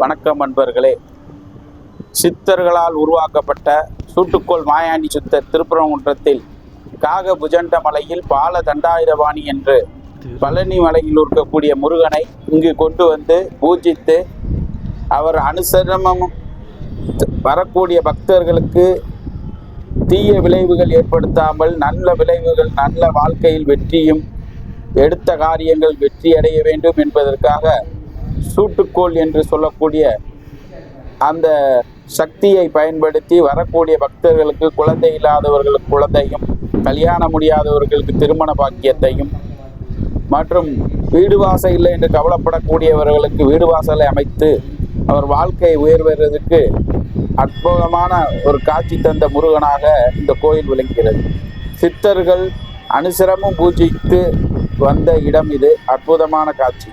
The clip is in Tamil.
வணக்கம் நண்பர்களே. சித்தர்களால் உருவாக்கப்பட்ட சூட்டுக்கோள் மாயாண்டி சித்தர் திருப்பரங்குன்றத்தில் காகபுஜண்ட மலையில் பால தண்டாயுதபாணி என்று பழனி மலையில் இருக்கக்கூடிய முருகனை இங்கு கொண்டு வந்து பூஜித்து அவர் அனுசரணமும் வரக்கூடிய பக்தர்களுக்கு தீய விளைவுகள் ஏற்படுத்தாமல் நல்ல விளைவுகள், நல்ல வாழ்க்கையில் வெற்றியும் எடுத்த காரியங்கள் வெற்றி அடைய வேண்டும் என்பதற்காக சூட்டுக்கோள் என்று சொல்லக்கூடிய அந்த சக்தியை பயன்படுத்தி வரக்கூடிய பக்தர்களுக்கு, குழந்தை இல்லாதவர்களுக்கு குழந்தையும், கல்யாணம் முடியாதவர்களுக்கு திருமண பாக்கியத்தையும் மற்றும் வீடு வாசல் இல்லை என்று கவலைப்படக்கூடியவர்களுக்கு வீடு வாசலை அமைத்து அவர் வாழ்க்கை உயர்வதற்கு அற்புதமான ஒரு காட்சி தந்த முருகனாக இந்த கோயில் விளங்குகிறது. சித்தர்கள் அனுசரமும் பூஜித்து வந்த இடம் இது. அற்புதமான காட்சி.